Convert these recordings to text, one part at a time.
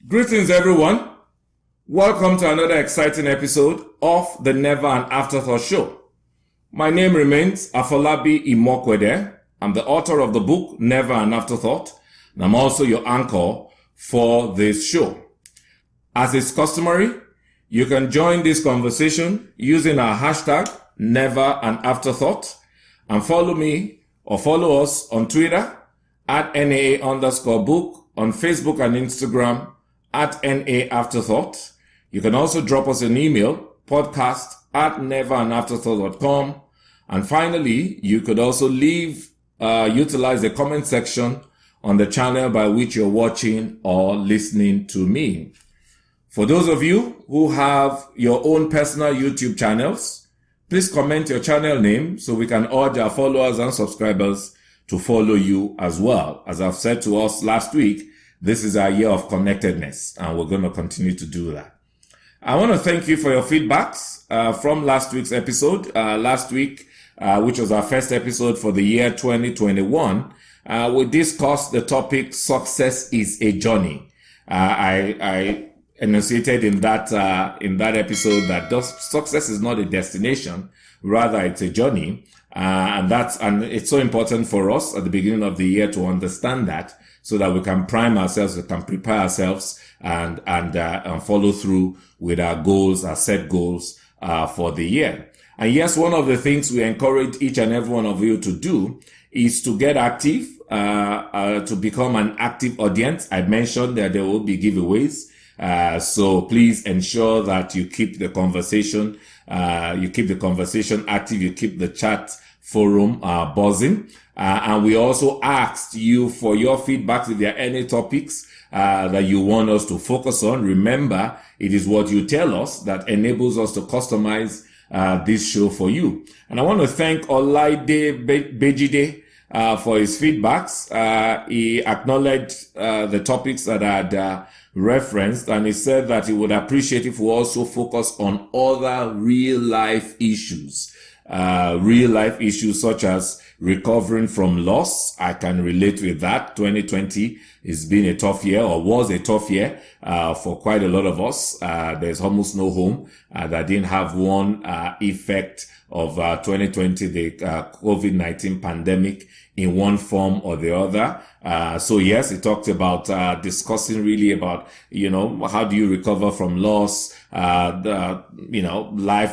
Greetings, everyone. Welcome to another exciting episode of the Never an Afterthought Show. My name remains Afolabi Imokwede. I'm the author of the book Never an Afterthought, and I'm also your anchor for this show. As is customary, you can join this conversation using our hashtag Never an Afterthought and follow me or follow us on Twitter at NAA_book, on Facebook and Instagram at NA Afterthought. You can also drop us an email, podcast@neveranafterthought.com. And finally, you could also utilize the comment section on the channel by which you're watching or listening to me. For those of you who have your own personal YouTube channels, please comment your channel name so we can urge our followers and subscribers to follow you as well. As I've said to us last week, this is our year of connectedness, and we're going to continue to do that. I want to thank you for your feedbacks from last week's episode. Last week, which was our first episode for the year 2021, we discussed the topic, success is a journey. I enunciated in that episode that success is not a destination, rather it's a journey. And it's so important for us at the beginning of the year to understand that, so that we can prime ourselves, we can prepare ourselves and follow through with our goals, our set goals, for the year. And yes, one of the things we encourage each and every one of you to do is to get active, to become an active audience. I mentioned that there will be giveaways. So please ensure that you keep the conversation active, you keep the chat forum buzzing. And we also asked you for your feedback if there are any topics that you want us to focus on. Remember, it is what you tell us that enables us to customize this show for you. And I want to thank Olaide Bejide for his feedbacks. He acknowledged the topics that I had referenced, and he said that he would appreciate if we also focus on other real life issues such as recovering from loss. I can relate with that. 2020 has been a tough year, or was a tough year for quite a lot of us. There's almost no home that didn't have one effect of 2020, the COVID-19 pandemic, in one form or the other. So yes, it talked about discussing really about, how do you recover from loss, life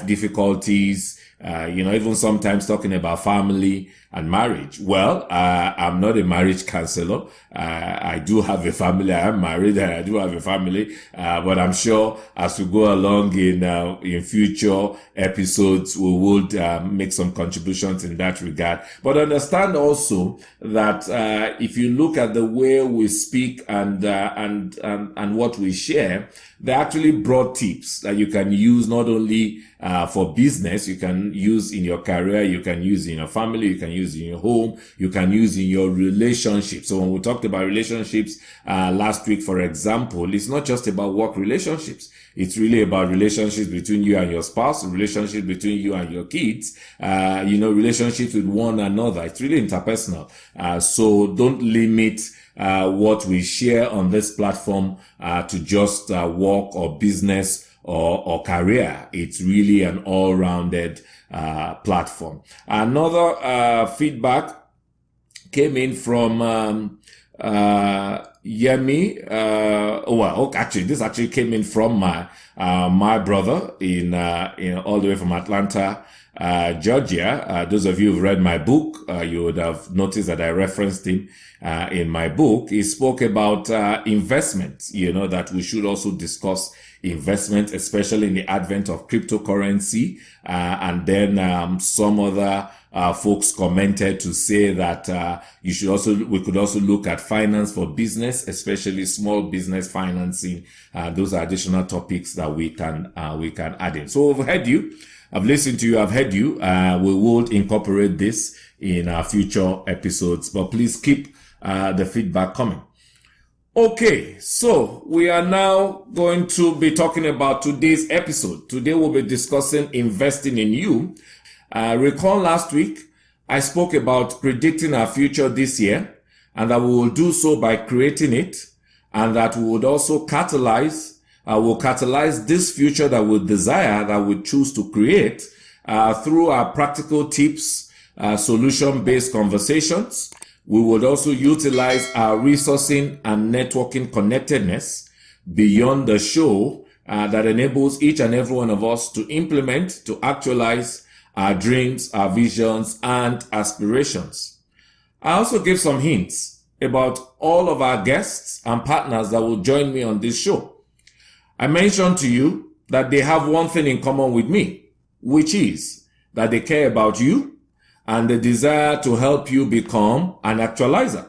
difficulties, even sometimes talking about family and marriage. Well, I'm not a marriage counselor. I do have a family. I am married and I do have a family. But I'm sure as we go along in future episodes, we would make some contributions in that regard. But understand also that if you look at the way we speak and what we share, they're actually broad tips that you can use not only for business, you can use in your career, you can use in your family, you can use in your home, you can use in your relationships. So when we talked about relationships last week, for example, it's not just about work relationships. It's really about relationships between you and your spouse, relationships between you and your kids, relationships with one another. It's really interpersonal. So don't limit what we share on this platform to just work or business or career. It's really an all-rounded platform. Another feedback came in from Yemi. This actually came in from my brother in all the way from Atlanta, Georgia. Those of you who've read my book, you would have noticed that I referenced him in my book. He spoke about investment, that we should also discuss investment, especially in the advent of cryptocurrency. And then some other folks commented to say that we could also look at finance for business, especially small business financing. Those are additional topics that we can add in. So I've heard you. I've listened to you. I've heard you. We will incorporate this in our future episodes, but please keep the feedback coming. Okay, so we are now going to be talking about today's episode. Today we'll be discussing investing in you. Recall last week, I spoke about predicting our future this year, and that we will do so by creating it and that we would also will catalyze this future that we desire, that we choose to create through our practical tips, solution-based conversations. We would also utilize our resourcing and networking connectedness beyond the show that enables each and every one of us to implement, to actualize our dreams, our visions, and aspirations. I also give some hints about all of our guests and partners that will join me on this show. I mentioned to you that they have one thing in common with me, which is that they care about you and the desire to help you become an actualizer.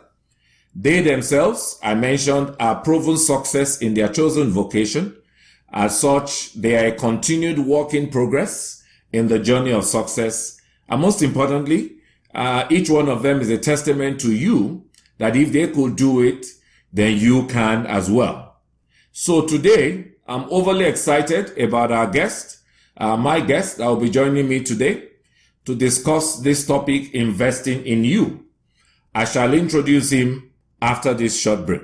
They themselves, I mentioned, are proven success in their chosen vocation. As such, they are a continued work in progress in the journey of success. And most importantly, each one of them is a testament to you that if they could do it, then you can as well. So today, I'm overly excited about our guest, my guest that will be joining me today to discuss this topic, investing in you. I shall introduce him after this short break.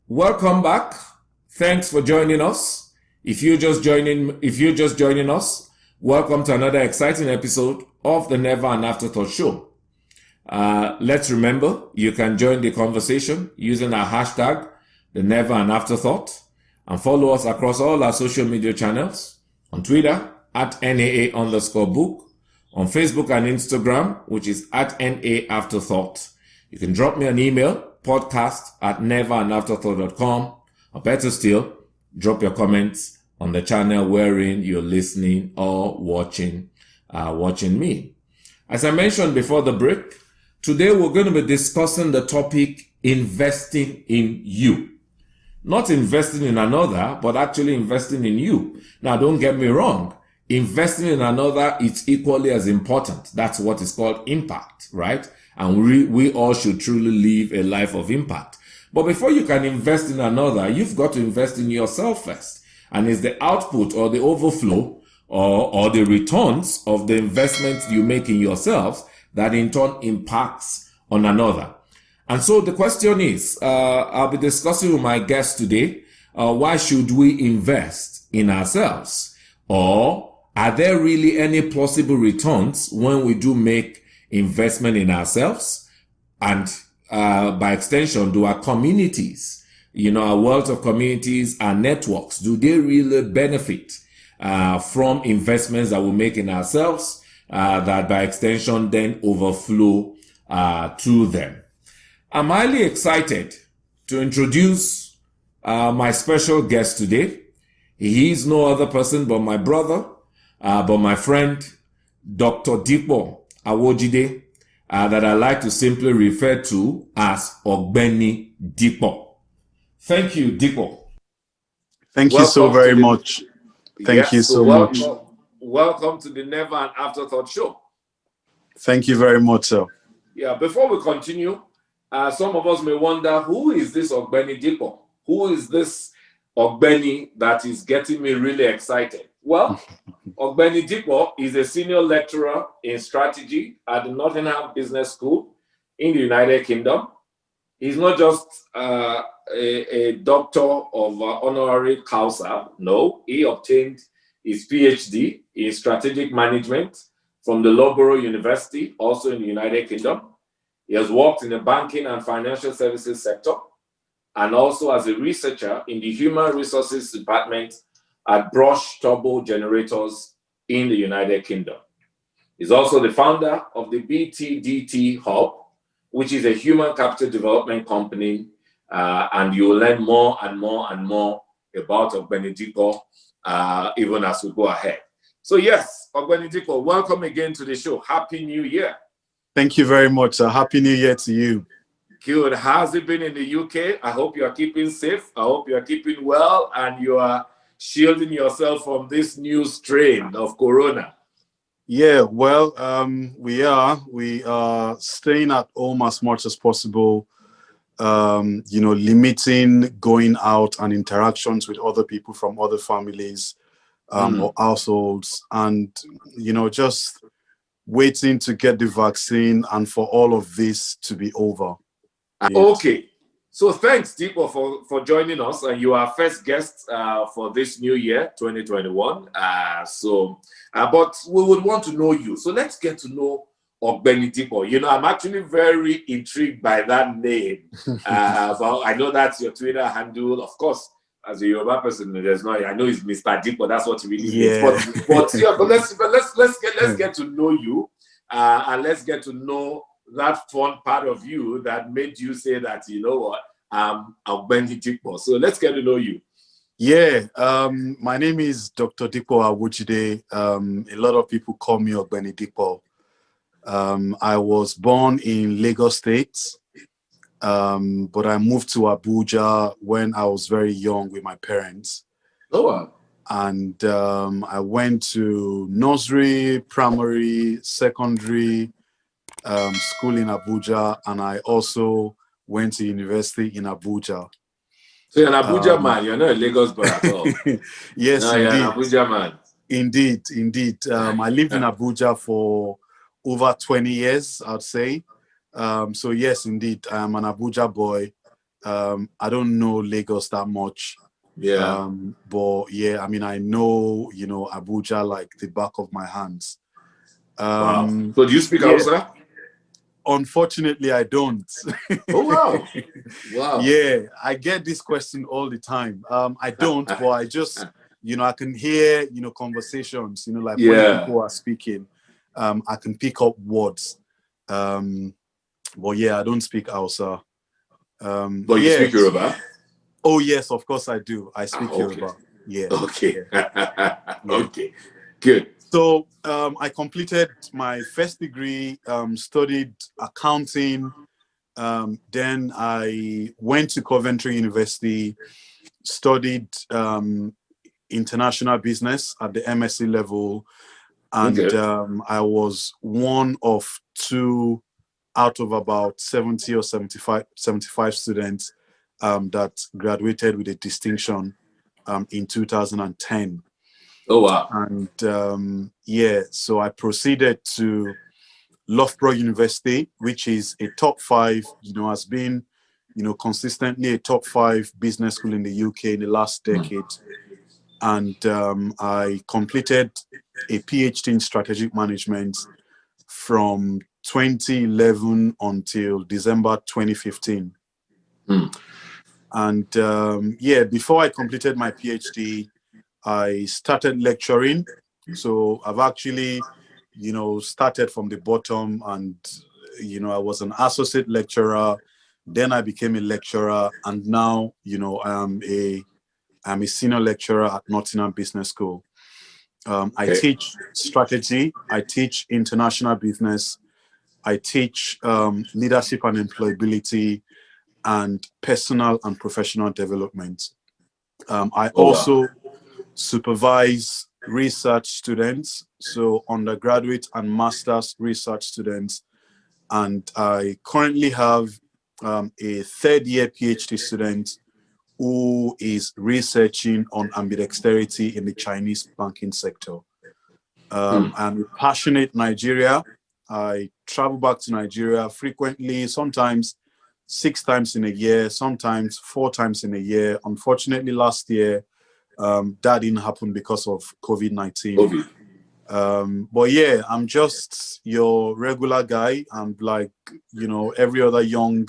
Welcome back. Thanks for joining us. If you're just joining us, welcome to another exciting episode of the Never an Afterthought Show. Let's remember, you can join the conversation using our hashtag, the Never an Afterthought, and follow us across all our social media channels, on Twitter at NAA_book, on Facebook and Instagram, which is at NAAfterthought. You can drop me an email, podcast@neveranafterthought.com, or better still, drop your comments on the channel wherein you're listening or watching me. As I mentioned before the break, today we're going to be discussing the topic investing in you. Not investing in another, but actually investing in you. Now, don't get me wrong. Investing in another is equally as important. That's what is called impact, right? And we all should truly live a life of impact. But before you can invest in another, you've got to invest in yourself first. And it's the output or the overflow or the returns of the investments you make in yourself that in turn impacts on another. And so the question is, I'll be discussing with my guest today, why should we invest in ourselves? Or are there really any plausible returns when we do make investment in ourselves? And by extension, do our communities, our wealth of communities, our networks, do they really benefit from investments that we make in ourselves that by extension then overflow to them? I'm highly excited to introduce my special guest today. He is no other person but my brother, but my friend, Dr. Dipo Awojide, that I like to simply refer to as Ogbeni Dipo. Thank you, Dipo. Thank you so very much. Thank you so much. Welcome to the Never an Afterthought Show. Thank you very much, sir. Yeah, before we continue, some of us may wonder, who is this Ogbeni Dipo? Who is this Ogbeni that is getting me really excited? Well, Ogbeni Dipo is a senior lecturer in strategy at the Nottingham Business School in the United Kingdom. He's not just a doctor of honorary causa. No, he obtained his PhD in strategic management from the Loughborough University, also in the United Kingdom. He has worked in the banking and financial services sector and also as a researcher in the Human Resources Department at Brush Turbo Generators in the United Kingdom. He's also the founder of the BTDT Hub, which is a human capital development company, and you'll learn more and more and more about Ogbeni Dikko even as we go ahead. So yes, Ogbeni Dikko, welcome again to the show. Happy New Year. Thank you very much. Happy New Year to you. Good. How's it been in the UK? I hope you are keeping safe. I hope you are keeping well and you are shielding yourself from this new strain of corona. Yeah, well, we are staying at home as much as possible, limiting going out and interactions with other people from other families or households, and, just waiting to get the vaccine and for all of this to be over. Okay. So thanks, Dikko, for joining us. And you are first guest for this new year, 2021. But we would want to know you. So let's get to know Ogbeni Dikko. I'm actually very intrigued by that name. But I know that's your Twitter handle. Of course, as a Yoruba person, there's no. I know it's Mr. Dikko. That's what he really means. But let's get to know you, and let's get to know that fun part of you that made you say that, you know what, I'm Ogbeni Dikko. So let's get to know you. Yeah, my name is Dr. Dikko Awojide. A lot of people call me Ogbeni Dikko. I was born in Lagos State, but I moved to Abuja when I was very young with my parents. Oh, wow. And I went to nursery, primary, secondary, school in Abuja, and I also went to university in Abuja. So you're an Abuja man, you're not a Lagos boy at all. Yes, no, indeed. You're an Abuja man. Indeed. I lived in Abuja for over 20 years, I'd say. So yes, indeed, I'm an Abuja boy. I don't know Lagos that much. Yeah. But yeah, I mean, I know, Abuja like the back of my hands. Wow. So do you speak Hausa? Unfortunately, I don't. Oh, wow. Wow. Yeah, I get this question all the time. I don't, but I just, I can hear, conversations, like when people are speaking, I can pick up words. But yeah, I don't speak Hausa. But you speak Yoruba? Oh, yes, of course I do. I speak Yoruba. Yeah. Okay. Yeah. Okay. Good. So I completed my first degree, studied accounting. Then I went to Coventry University, studied international business at the MSc level. And I was one of two out of about 70 or 75 students that graduated with a distinction in 2010. Oh, wow. And so I proceeded to Loughborough University, which is a top 5, has been, consistently a top 5 business school in the UK in the last decade. And I completed a PhD in strategic management from 2011 until December 2015. And before I completed my PhD, I started lecturing. So I've actually, started from the bottom, and, I was an associate lecturer. Then I became a lecturer, and now, I'm a senior lecturer at Nottingham Business School. I teach strategy. I teach international business. I teach leadership and employability and personal and professional development. I also supervise research students, so undergraduate and master's research students. And I currently have a third-year PhD student who is researching on ambidexterity in the Chinese banking sector. I'm a passionate Nigerian. I travel back to Nigeria frequently, sometimes 6 times in a year, sometimes 4 times in a year. Unfortunately, last year, that didn't happen because of COVID-19. But yeah, I'm just your regular guy. I'm like, every other young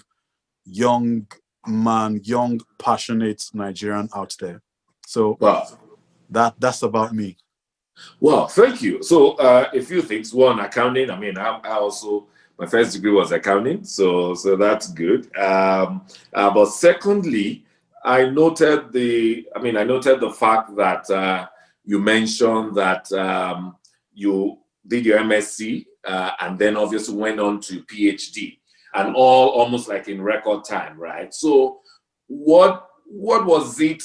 man, young, passionate Nigerian out there. So Wow. that's about me. Well, thank you. So, a few things. One, accounting. I mean, I also my first degree was accounting, so that's good. But secondly, I noted the fact that you mentioned that you did your MSc and then obviously went on to PhD, and all almost like in record time, right? So, what was it?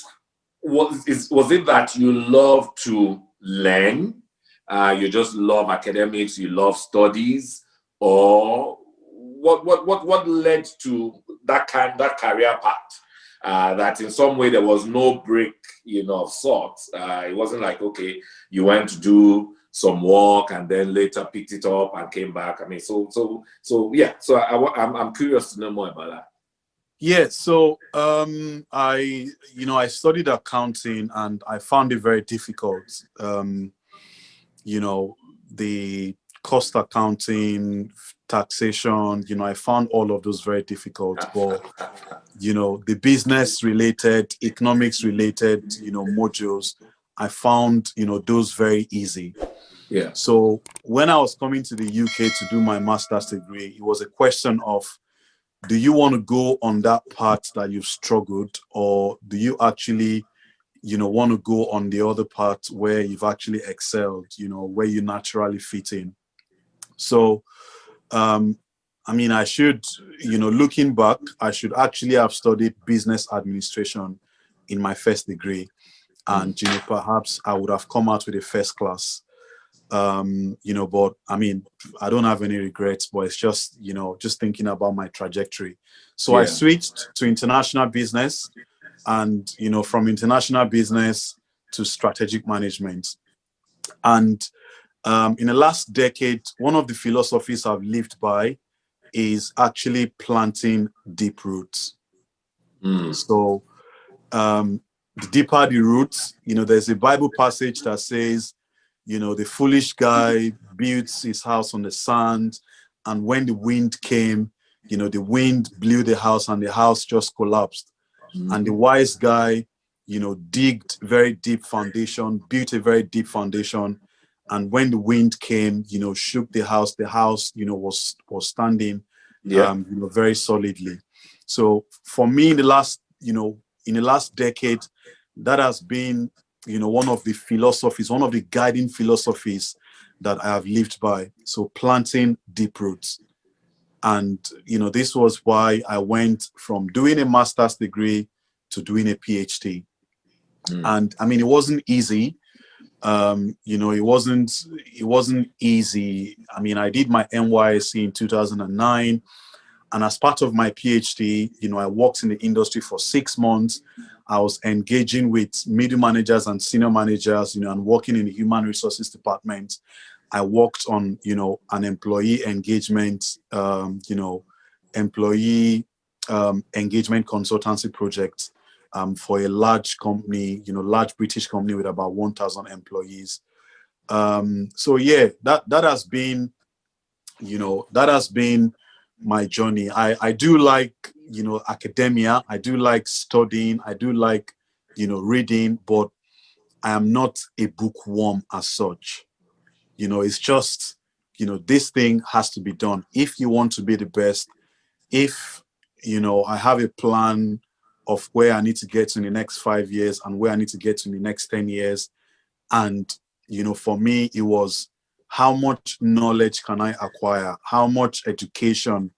Was it that you love to learn? You just love academics, you love studies, or what led to that career path? That in some way there was no break, of sorts. It wasn't like, okay, you went to do some work and then later picked it up and came back. I mean, so yeah. So I'm curious to know more about that. Yeah, so I studied accounting and I found it very difficult. You know, the cost accounting, taxation, I found all of those very difficult. But the business related, economics related, modules, I found, those very easy. Yeah. So when I was coming to the UK to do my master's degree, it was a question of, do you want to go on that path that you've struggled, or do you actually, want to go on the other part where you've actually excelled, where you naturally fit in? So, I mean, I should, looking back, I should actually have studied business administration in my first degree. And, perhaps I would have come out with a first class. But I mean, I don't have any regrets, but it's just, just thinking about my trajectory. So I Yeah. switched to international business and, from international business to strategic management. And in the last decade, one of the philosophies I've lived by is actually planting deep roots. So the deeper the roots, there's a Bible passage that says, the foolish guy builds his house on the sand, and when the wind came, the wind blew the house and the house just collapsed. And the wise guy, digged very deep foundation, built a very deep foundation. And when the wind came, shook the house was standing, Yeah. very solidly. So for me, in the last decade, that has been, one of the philosophies, one of the guiding philosophies that I have lived by. So planting deep roots. And, this was why I went from doing a master's degree to doing a PhD. And I mean, it wasn't easy. It wasn't easy. I mean, I did my NYSC in 2009. And as part of my PhD, I worked in the industry for 6 months. I was engaging with middle managers and senior managers, and working in the human resources department. I worked on, an employee engagement, employee engagement consultancy project for a large company, large British company with about 1,000 employees. So yeah, that has been, my journey. I do like, academia. I do like studying. I do like, reading, but I am not a bookworm as such. It's just, this thing has to be done. If you want to be the best, if, I have a plan of where I need to get to in the next 5 years and where I need to get to in the next 10 years. And, for me, it was, how much knowledge can I acquire? How much education,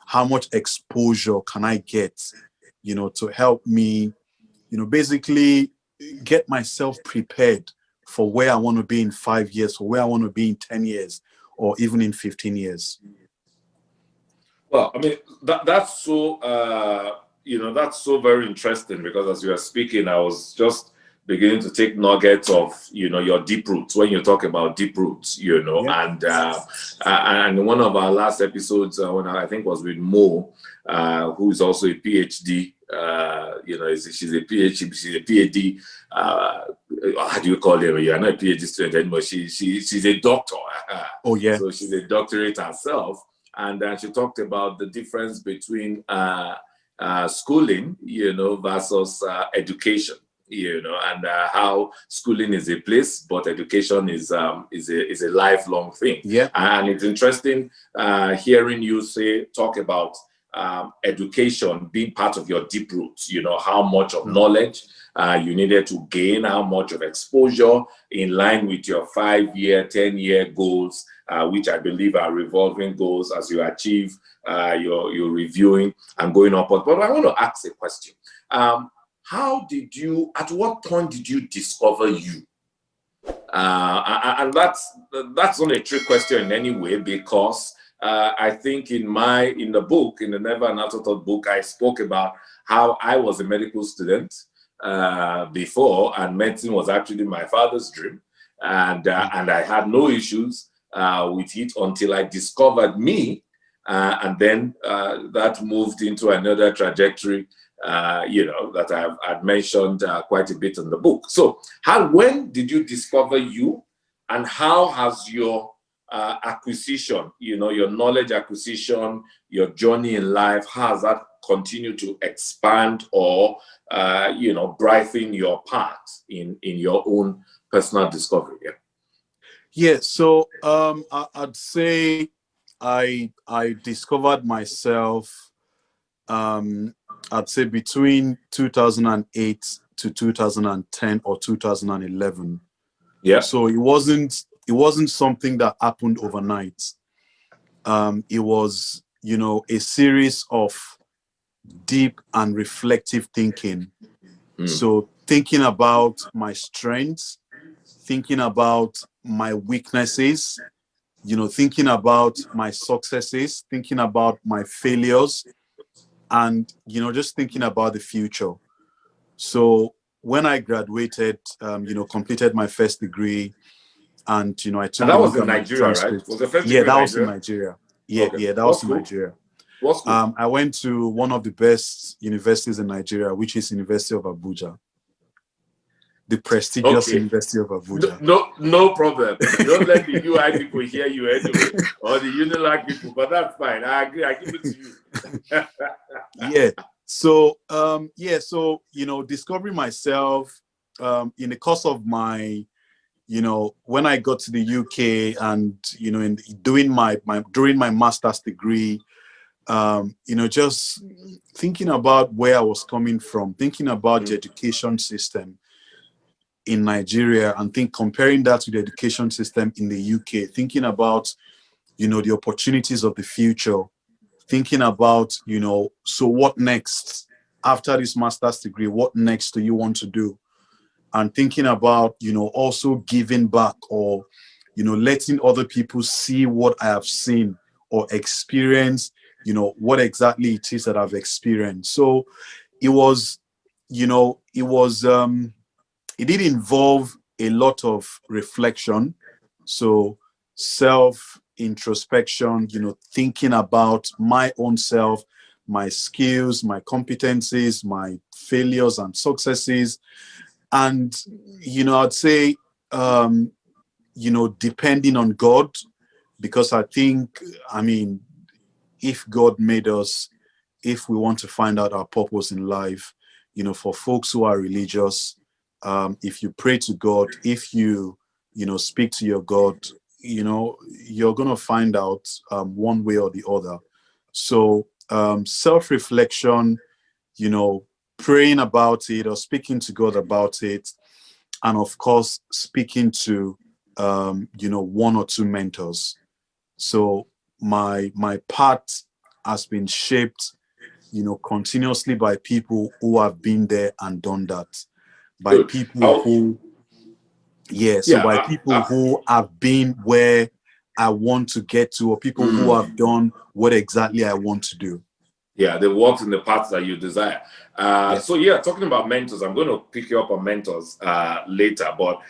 how much exposure can I get, to help me, basically get myself prepared for where I want to be in 5 years, for where I want to be in 10 years, or even in 15 years. Well, I mean, that's so, that's so very interesting, because as you were speaking, I was just beginning to take nuggets of, your deep roots when you talk about deep roots, Yeah. and one of our last episodes, when I think was with Mo, who is also a PhD, she's a PhD, how do you call her? You're not a PhD student anymore. She's a doctor. Oh yeah. So she's a doctorate herself, and she talked about the difference between schooling, versus education, and how schooling is a place, but education is a lifelong thing. Yeah. And it's interesting hearing you talk about education being part of your deep roots. How much of knowledge you needed to gain, how much of exposure in line with your 5-year, 10-year goals, which I believe are revolving goals as you achieve your reviewing and going upward. But I want to ask a question. At what point did you discover you? And that's not a trick question in any way, because I think in the book, in the Never an Afterthought book, I spoke about how I was a medical student before, and medicine was actually my father's dream, and I had no issues with it until I discovered me, and then that moved into another trajectory, that I've mentioned quite a bit in the book. So, when did you discover you, and how has your acquisition, your knowledge acquisition, your journey in life, how has that continued to expand or, brighten your path in your own personal discovery? Yeah. So I'd say I discovered myself, I'd say between 2008 to 2010 or 2011. Yeah. So it wasn't something that happened overnight. It was, a series of deep and reflective thinking. So thinking about my strengths, thinking about my weaknesses, thinking about my successes, thinking about my failures, and, just thinking about the future. So when I graduated, completed my first degree, and, I took And that a was look in at my Nigeria, right? transcript. Was the first Yeah, degree that in was in Nigeria? Nigeria. Yeah, Okay. yeah, that was in Nigeria. What school? I went to one of the best universities in Nigeria, which is University of Abuja. The prestigious University of Abuja. No problem. Don't let the UI people hear you anyway, or the Unilag people, but that's fine. I agree. I give it to you. Yeah. So, discovering myself in the course of my, when I got to the UK and, during my master's degree, just thinking about where I was coming from, thinking about the education system in Nigeria, and comparing that to the education system in the UK, thinking about, the opportunities of the future, thinking about, so what next after this master's degree? What next do you want to do? And thinking about, also giving back, or, letting other people see what I have seen or experience, what exactly it is that I've experienced. So it was, it did involve a lot of reflection. So self-introspection, thinking about my own self, my skills, my competencies, my failures and successes. And, I'd say, depending on God, because I think, if God made us, if we want to find out our purpose in life, for folks who are religious, if you pray to God, if you, speak to your God, you're going to find out one way or the other. So self-reflection, praying about it or speaking to God about it, and of course, speaking to, one or two mentors. So my path has been shaped, continuously by people who have been there and done that. By Good. people who, by people who have been where I want to get to, or people who have done what exactly I want to do. Yeah, they walked in the paths that you desire. So talking about mentors, I'm going to pick you up on mentors later. But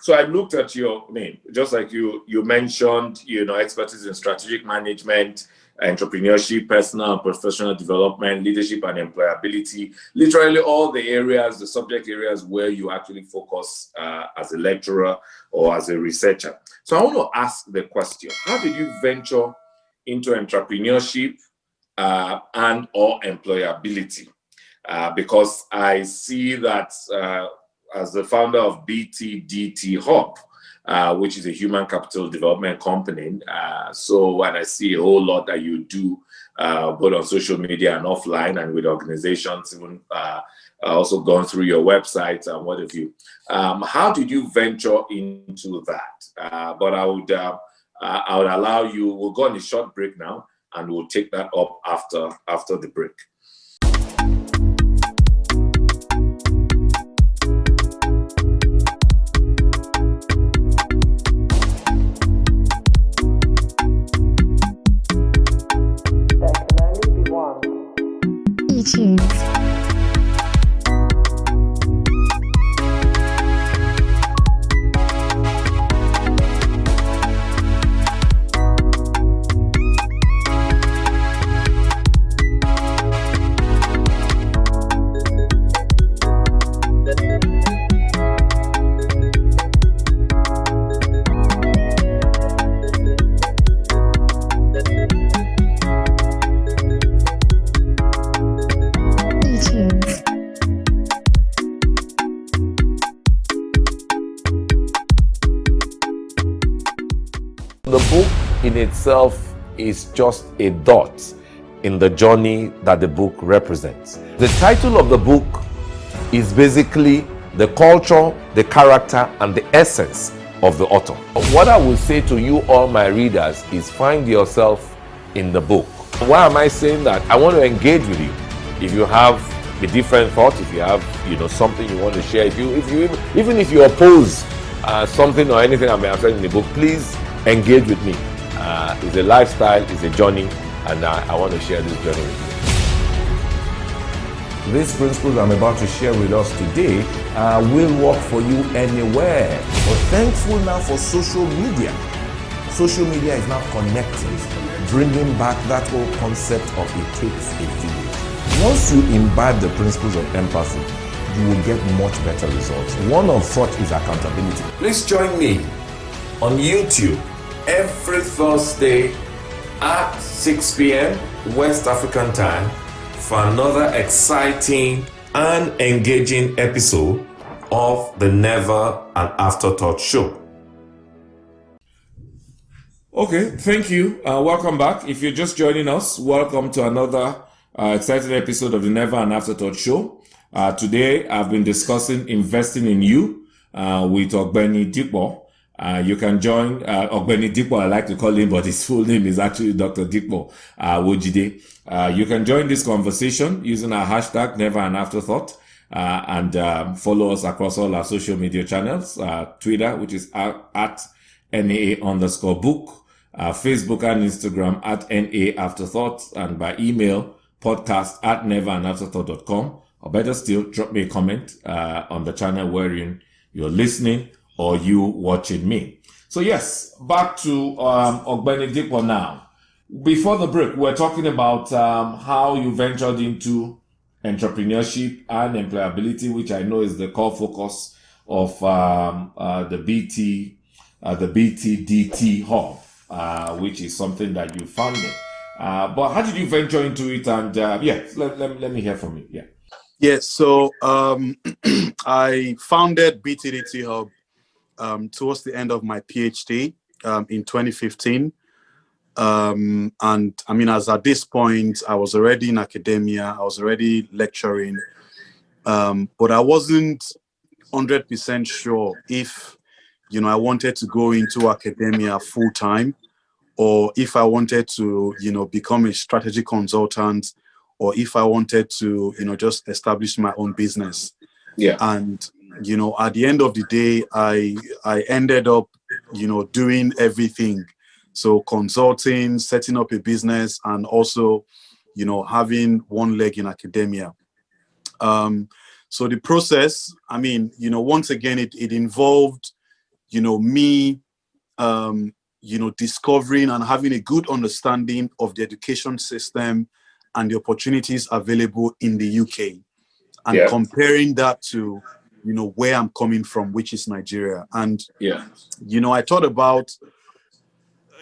so I looked at your name, just like you mentioned, expertise in strategic management, entrepreneurship, personal and professional development, leadership and employability, literally all the areas, the subject areas where you actually focus as a lecturer or as a researcher. So I want to ask the question, how did you venture into entrepreneurship and or employability? Because I see that as the founder of BTDT Hub, which is a human capital development company. So, and I see a whole lot that you do both on social media and offline and with organizations, even also gone through your website and what have you. How did you venture into that? But I would allow you, we'll go on a short break now and we'll take that up after the break. iTunes. The book in itself is just a dot in the journey that the book represents. The title of the book is basically the culture, the character, and the essence of the author. What I will say to you, all my readers, is find yourself in the book. Why am I saying that? I want to engage with you. If you have a different thought, if you have something you want to share, even if you oppose something or anything I may have said in the book, please engage with me. It's a lifestyle, it's a journey, and I want to share this journey with you. These principles I'm about to share with us today will work for you anywhere. But thankful now for social media. Social media is now connecting, bringing back that whole concept of it takes a village. Once you imbibe the principles of empathy, you will get much better results. One of such is accountability. Please join me on YouTube every Thursday at 6 p.m. West African time for another exciting and engaging episode of the Never an Afterthought Show. Okay, thank you. Welcome back. If you're just joining us, welcome to another exciting episode of the Never an Afterthought Show. Today, I've been discussing investing in you with Ogbeni Dipo. You can join Ogbeni Dipo, I like to call him, but his full name is actually Dr. Dipo Wojide. You can join this conversation using our hashtag Never an Afterthought and follow us across all our social media channels, Twitter, which is at NAA_book, Facebook and Instagram at NA Afterthought, and by email podcast@neveranafterthought.com, or better still, drop me a comment on the channel wherein you're listening or you watching me. So yes, back to Ogbeni Dipo now. Before the break, we're talking about how you ventured into entrepreneurship and employability, which I know is the core focus of the BTDT Hub, which is something that you founded. But how did you venture into it? And let me hear from you. Yeah. Yes, so I founded BTDT Hub towards the end of my PhD in 2015. And I mean, as at this point, I was already in academia, I was already lecturing, but I wasn't 100% sure if, I wanted to go into academia full time, or if I wanted to, become a strategy consultant, or if I wanted to, just establish my own business. Yeah. And, at the end of the day, I ended up, doing everything. So consulting, setting up a business, and also, having one leg in academia. So the process, I mean, once again, it involved, me discovering and having a good understanding of the education system and the opportunities available in the UK, and comparing that to, where I'm coming from, which is Nigeria. And, I thought about,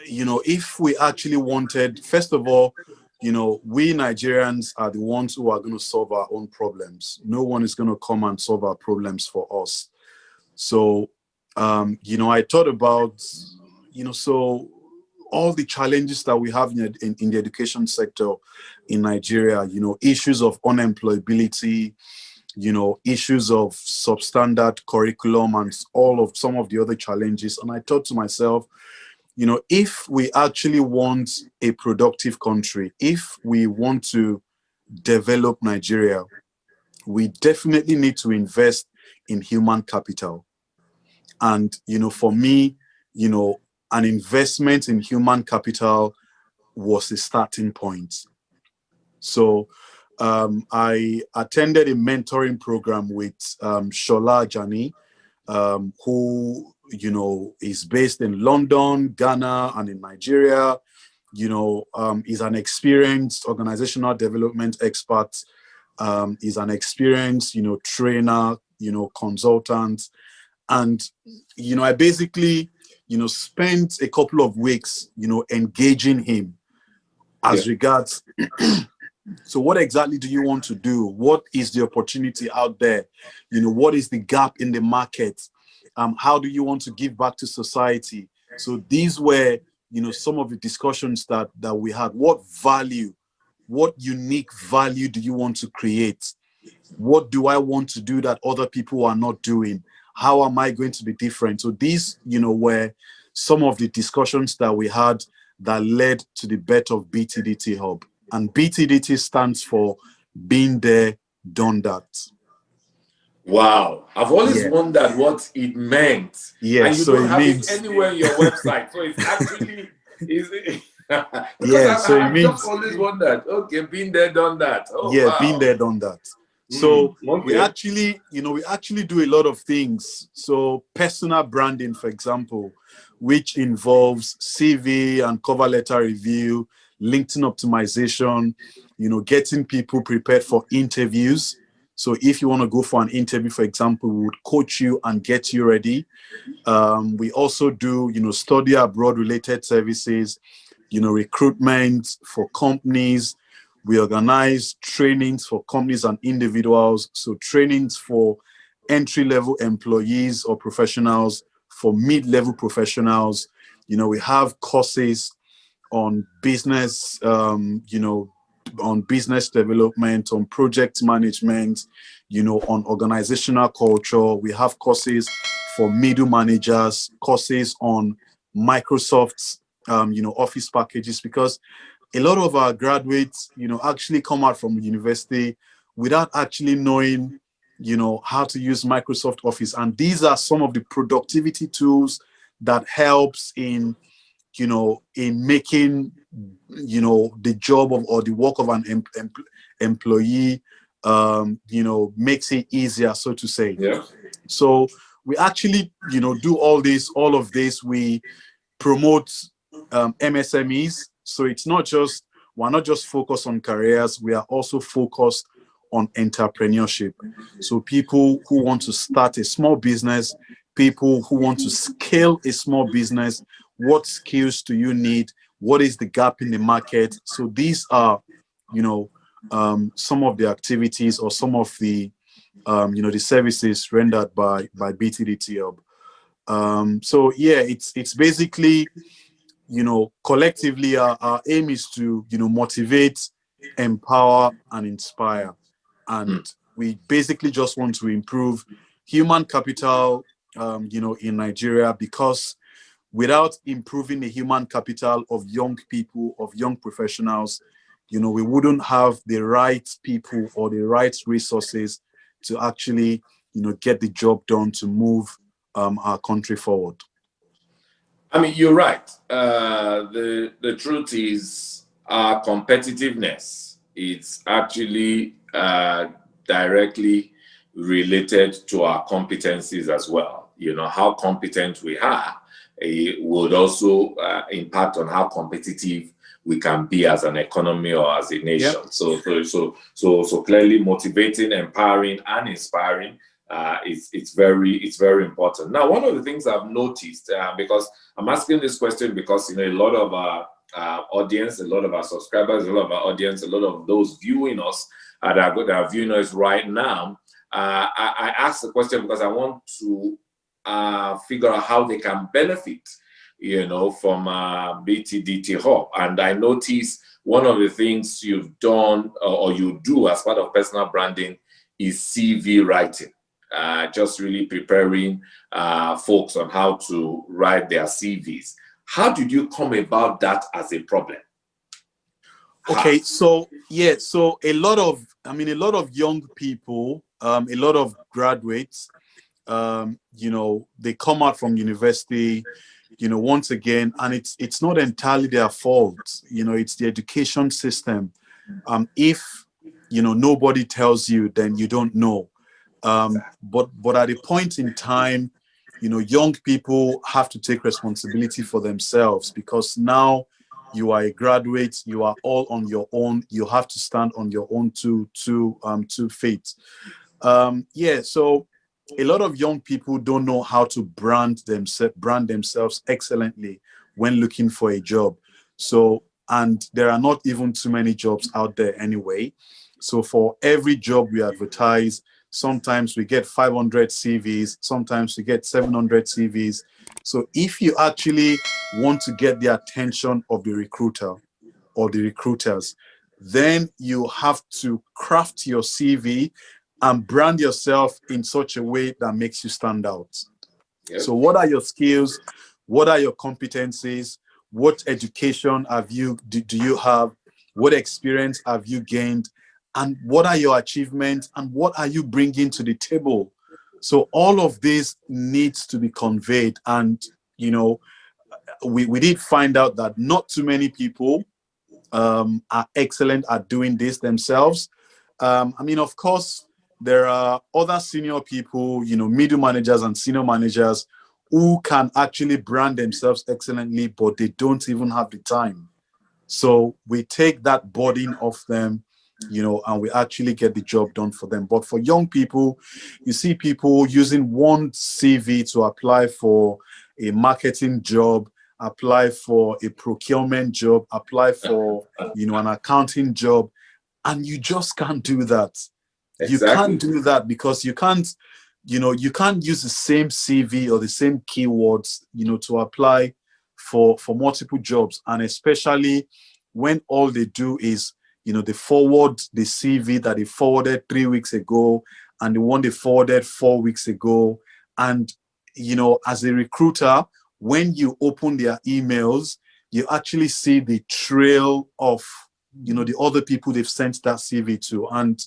if we actually wanted, first of all, we Nigerians are the ones who are going to solve our own problems. No one is going to come and solve our problems for us. So, I thought about, so all the challenges that we have in the education sector in Nigeria, issues of unemployability, issues of substandard curriculum, and some of the other challenges. And I thought to myself, if we actually want a productive country, if we want to develop Nigeria, we definitely need to invest in human capital. And, for me, an investment in human capital was a starting point. So I attended a mentoring program with Shola Ajani, who, is based in London, Ghana, and in Nigeria. Is an experienced organizational development expert, is an experienced, trainer, consultant. And, I basically, spent a couple of weeks, engaging him as regards, so what exactly do you want to do? What is the opportunity out there? What is the gap in the market? How do you want to give back to society? So these were, some of the discussions that we had. What value, what unique value do you want to create? What do I want to do that other people are not doing? How am I going to be different? So these, were some of the discussions that we had that led to the birth of BTDT Hub. And BTDT stands for Been There, Done That. Wow. I've always wondered what it meant. Yeah, and you so don't it have means it anywhere on your website. So it's actually because I've just always wondered, okay, been there, done that. Oh, yeah, wow. been there, done that. So we actually do a lot of things. So personal branding, for example, which involves CV and cover letter review, LinkedIn optimization, getting people prepared for interviews. So if you want to go for an interview, for example, we would coach you and get you ready. We also do, study abroad related services, recruitment for companies. We organize trainings for companies and individuals. So trainings for entry-level employees or professionals, for mid-level professionals. We have courses on business, on business development, on project management, on organizational culture. We have courses for middle managers, courses on Microsoft's, Office packages, because a lot of our graduates, actually come out from the university without actually knowing, how to use Microsoft Office. And these are some of the productivity tools that helps in, in making, the job of, or the work of an employee, makes it easier, so to say. Yeah. So we actually, do all of this. We promote MSMEs. So it's we're not just focused on careers, we are also focused on entrepreneurship. So people who want to start a small business, people who want to scale a small business, what skills do you need? What is the gap in the market? So these are, some of the activities or some of the, the services rendered by BTDT Hub. So yeah, it's basically, collectively our aim is to, motivate, empower, and inspire. And we basically just want to improve human capital, in Nigeria, because without improving the human capital of young people, of young professionals, we wouldn't have the right people or the right resources to actually, get the job done to move our country forward. I mean, you're right. The truth is our competitiveness. It's actually directly related to our competencies as well. How competent we are would also impact on how competitive we can be as an economy or as a nation. Yep. So clearly motivating, empowering, and inspiring it's very important. Now, one of the things I've noticed, because I'm asking this question because a lot of our audience, a lot of our subscribers, a lot of our audience, a lot of those viewing us that are viewing us right now, I asked the question because I want to figure out how they can benefit, from BTDT Hub. And I noticed one of the things you've done or you do as part of personal branding is CV writing. Just really preparing folks on how to write their CVs. How did you come about that as a problem? Okay, so a lot of young people, a lot of graduates, they come out from university, once again, and it's not entirely their fault. It's the education system. If nobody tells you, then you don't know. But at a point in time, young people have to take responsibility for themselves, because now you are a graduate, you are all on your own. You have to stand on your own two feet. So a lot of young people don't know how to brand themselves excellently when looking for a job. So, and there are not even too many jobs out there anyway. So for every job we advertise, sometimes we get 500 CVs, sometimes we get 700 CVs. So if you actually want to get the attention of the recruiter or the recruiters, then you have to craft your CV and brand yourself in such a way that makes you stand out. Yep. So what are your skills? What are your competencies? What education do you have? What experience have you gained? And what are your achievements? And what are you bringing to the table? So all of this needs to be conveyed. And, we did find out that not too many people are excellent at doing this themselves. Of course, there are other senior people, middle managers and senior managers who can actually brand themselves excellently, but they don't even have the time. So we take that burden off them, and we actually get the job done for them. But for young people, you see people using one CV to apply for a marketing job, apply for a procurement job, apply for, an accounting job, and you just can't do that. Exactly. You can't do that because you can't use the same CV or the same keywords, to apply for multiple jobs. And especially when all they do is, they forward the CV that they forwarded 3 weeks ago and the one they forwarded 4 weeks ago. And, as a recruiter, when you open their emails, you actually see the trail of, the other people they've sent that CV to. And,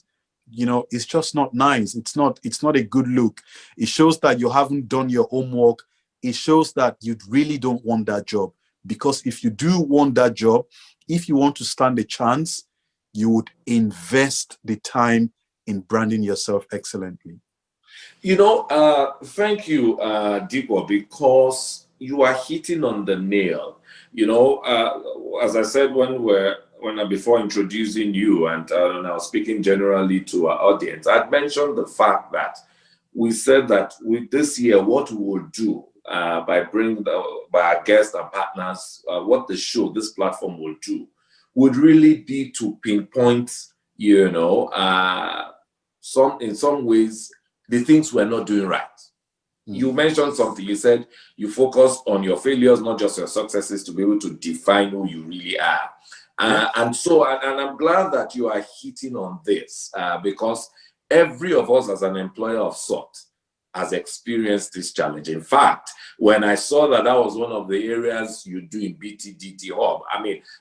it's just not nice. It's not a good look. It shows that you haven't done your homework. It shows that you really don't want that job. Because if you do want that job, if you want to stand a chance, you would invest the time in branding yourself excellently. Thank you, Dipo, because you are hitting on the nail. As I said before introducing you, and I was speaking generally to our audience, I'd mentioned the fact that we said that with this year, what we will do by our guests and partners, what this platform will do, would really be to pinpoint, in some ways, the things we're not doing right. Mm-hmm. You mentioned something. You said you focus on your failures, not just your successes, to be able to define who you really are. And I'm glad that you are hitting on this because every of us as an employer of sort has experienced this challenge. In fact, when I saw that was one of the areas you do in BTDT Hub,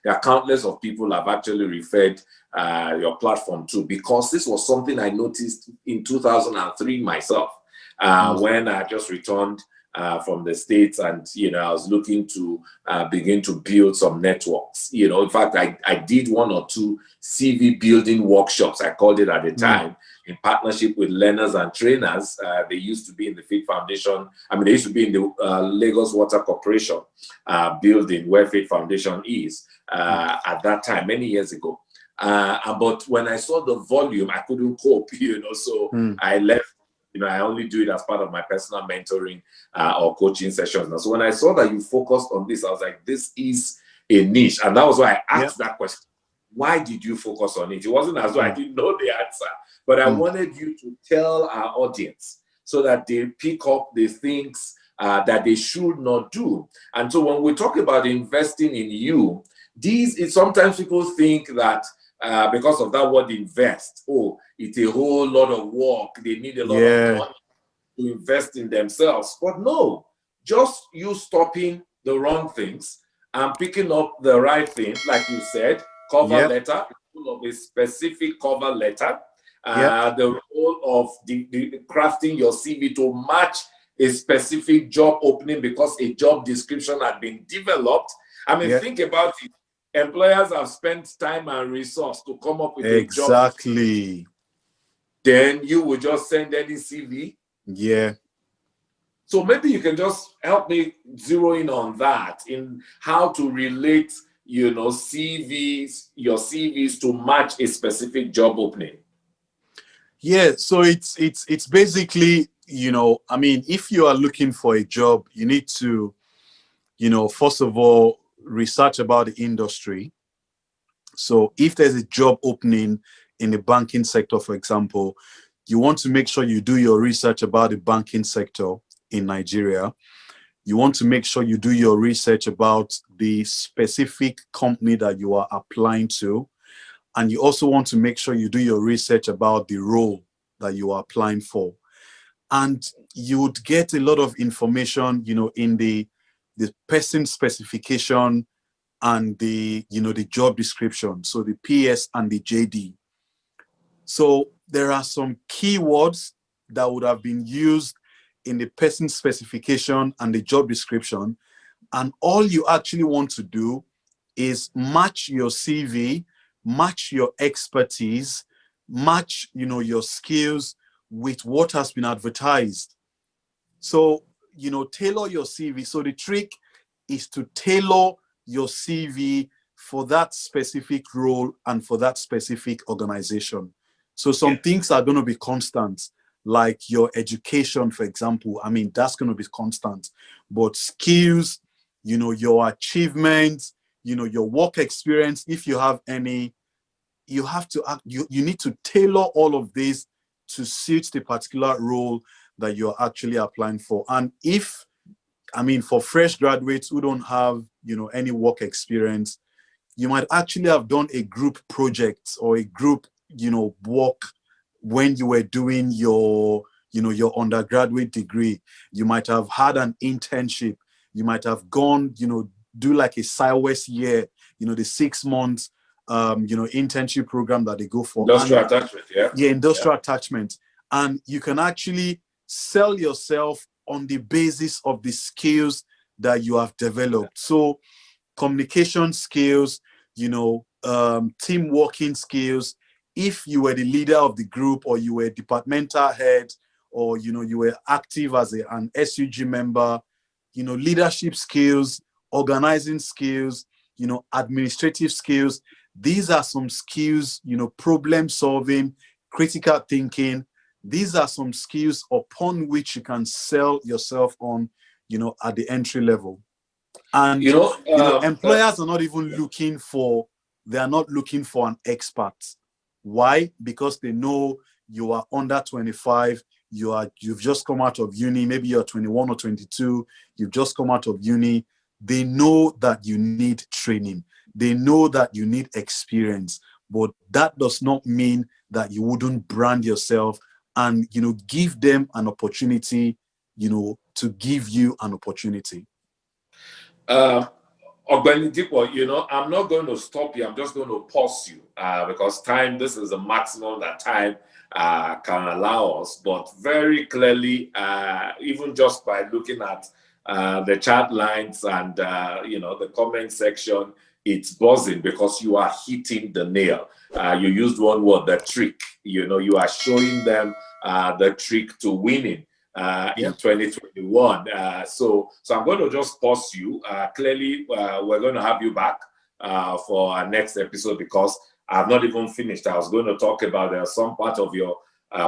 there are countless of people have actually referred your platform to, because this was something I noticed in 2003 myself when I just returned from the States, and I was looking to begin to build some networks. In fact, I did 1 or 2 CV building workshops, I called it at the time, in partnership with learners and trainers. They used to be in the Faith Foundation. They used to be in the Lagos Water Corporation building where Faith Foundation is at that time, many years ago. But when I saw the volume, I couldn't cope, so I left. I only do it as part of my personal mentoring or coaching sessions. And so when I saw that you focused on this, I was like, this is a niche. And that was why I asked that question. Why did you focus on it? It wasn't as though I didn't know the answer, but I wanted you to tell our audience so that they pick up the things that they should not do. And so when we talk about investing in you, sometimes people think that because of that word invest, it's a whole lot of work. They need a lot of money to invest in themselves. But no, just you stopping the wrong things and picking up the right thing, like you said, cover letter, full of a specific cover letter, the role of the crafting your CV to match a specific job opening because a job description had been developed. Think about it. Employers have spent time and resource to come up with a job. Exactly. Then you will just send any CV. Yeah. So maybe you can just help me zero in on that, in how to relate, your CVs to match a specific job opening. Yeah. So it's basically, if you are looking for a job, you need to, first of all, research about the industry. So if there's a job opening in the banking sector, for example, you want to make sure you do your research about the banking sector in Nigeria. You want to make sure you do your research about the specific company that you are applying to. And you also want to make sure you do your research about the role that you are applying for. And you would get a lot of information, in the person specification and the job description, so the PS and the JD. So there are some keywords that would have been used in the person specification and the job description, and all you actually want to do is match your CV, match your expertise, match your skills with what has been advertised. So tailor your CV. So the trick is to tailor your CV for that specific role and for that specific organization. So some things are going to be constant, like your education, for example. That's going to be constant. But skills, your achievements, your work experience, if you have any, you have to you need to tailor all of this to suit the particular role that you're actually applying for. And for fresh graduates who don't have, any work experience, you might actually have done a group project or a group, work when you were doing your undergraduate degree. You might have had an internship. You might have gone, do like a SciWest year, the 6 months, internship program that they go for. Industrial attachment, industrial attachment. And you can actually sell yourself on the basis of the skills that you have developed. So communication skills, team working skills. If you were the leader of the group, or you were a departmental head, or you were active as an SUG member, leadership skills, organizing skills, administrative skills. These are some skills, problem solving, critical thinking. These are some skills upon which you can sell yourself on, at the entry level. And employers are not even looking for, they are not looking for an expert. Why? Because they know you are under 25, you've just come out of uni, maybe you're 21 or 22, you've just come out of uni. They know that you need training. They know that you need experience, but that does not mean that you wouldn't brand yourself and, give them an opportunity, to give you an opportunity. Ogbeni Dipo, I'm not going to stop you. I'm just going to pause you because this is the maximum that time can allow us. But very clearly, even just by looking at the chat lines and, the comment section, it's buzzing because you are hitting the nail. You used one word, the trick. You are showing them the trick to winning. In 2021. So I'm going to just pause you. Clearly, we're going to have you back for our next episode because I've not even finished. I was going to talk about some part of your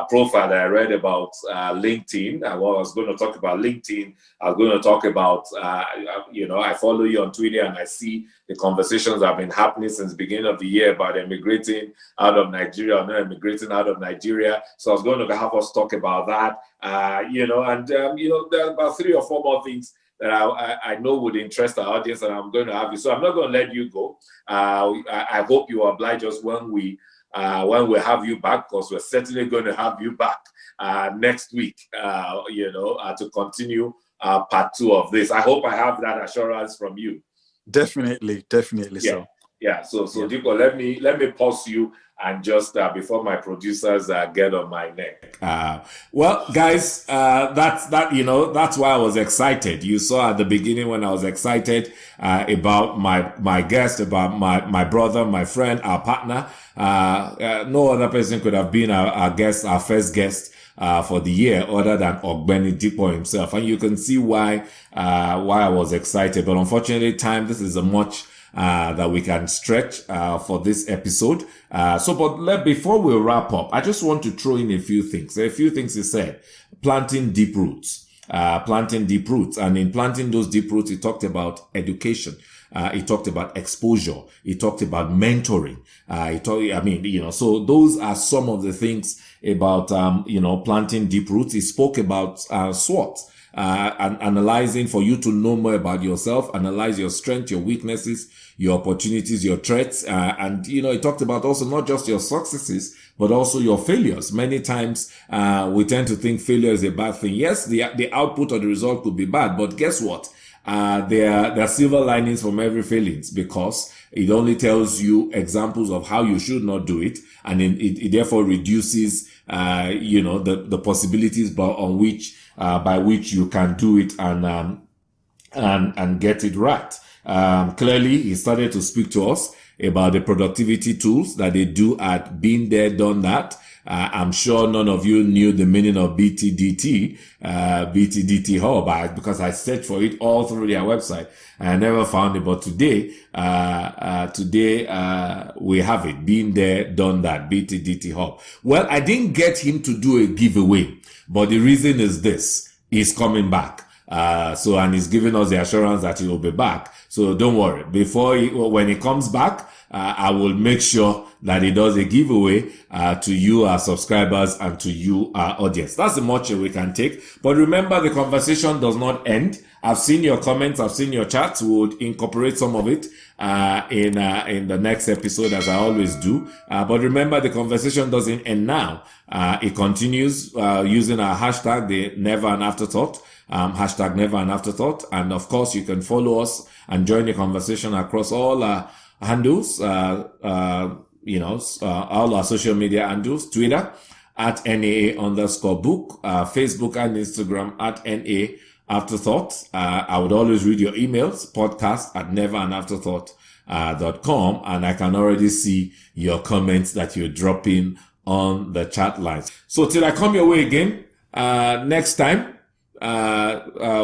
profile that I read about LinkedIn. I was going to talk about LinkedIn. I was going to talk about, I follow you on Twitter and I see the conversations that have been happening since the beginning of the year about immigrating out of Nigeria or not immigrating out of Nigeria. So I was going to have us talk about that, there are about 3 or 4 more things that I know would interest our audience, and I'm going to have you. So I'm not going to let you go. I hope you oblige us when we have you back, because we're certainly going to have you back next week, to continue part 2 of this. I hope I have that assurance from you. Definitely. So. Yeah. So Diko, let me pause you and just before my producers get on my neck. Well, guys, that's why I was excited. You saw at the beginning when I was excited about my guest, about my brother, my friend, our partner. No other person could have been our guest, our first guest for the year, other than Ogbeni Dipo himself, and you can see why I was excited. But unfortunately, this is a much that we can stretch for this episode. But before we wrap up, I just want to throw in a few things. A few things he said. Planting deep roots. And in planting those deep roots, he talked about education. He talked about exposure. He talked about mentoring. So those are some of the things about, planting deep roots. He spoke about SWOT. And analyzing for you to know more about yourself, analyze your strengths, your weaknesses, your opportunities, your threats. And he talked about also not just your successes, but also your failures. Many times, we tend to think failure is a bad thing. Yes, the output or the result could be bad, but guess what? There are silver linings from every failings, because it only tells you examples of how you should not do it. And it therefore reduces, the possibilities by which you can do it and get it right. Clearly, he started to speak to us about the productivity tools that they do at Been There, Done That. I'm sure none of you knew the meaning of BTDT Hub, because I searched for it all through their website and I never found it. But today we have it. Been There, Done That, BTDT Hub. Well, I didn't get him to do a giveaway, but the reason is this: he's coming back. And he's giving us the assurance that he will be back. So don't worry. When he comes back, I will make sure that he does a giveaway to you, our subscribers, and to you, our audience. That's the much we can take. But remember, the conversation does not end. I've seen your comments. I've seen your chats. We would incorporate some of it in the next episode, as I always do. But remember, the conversation doesn't end now. It continues using our hashtag, the Never an Afterthought. Hashtag Never an Afterthought. And of course, you can follow us and join the conversation across all our handles, all our social media handles, Twitter at NAA_book, Facebook and Instagram at NA Afterthought. I would always read your emails, podcast@neveranafterthought.com, and I can already see your comments that you're dropping on the chat lines. So till I come your way again, next time,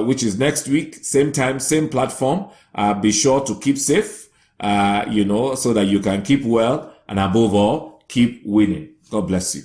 which is next week, same time, same platform. Be sure to keep safe, so that you can keep well, and above all, keep winning. God bless you.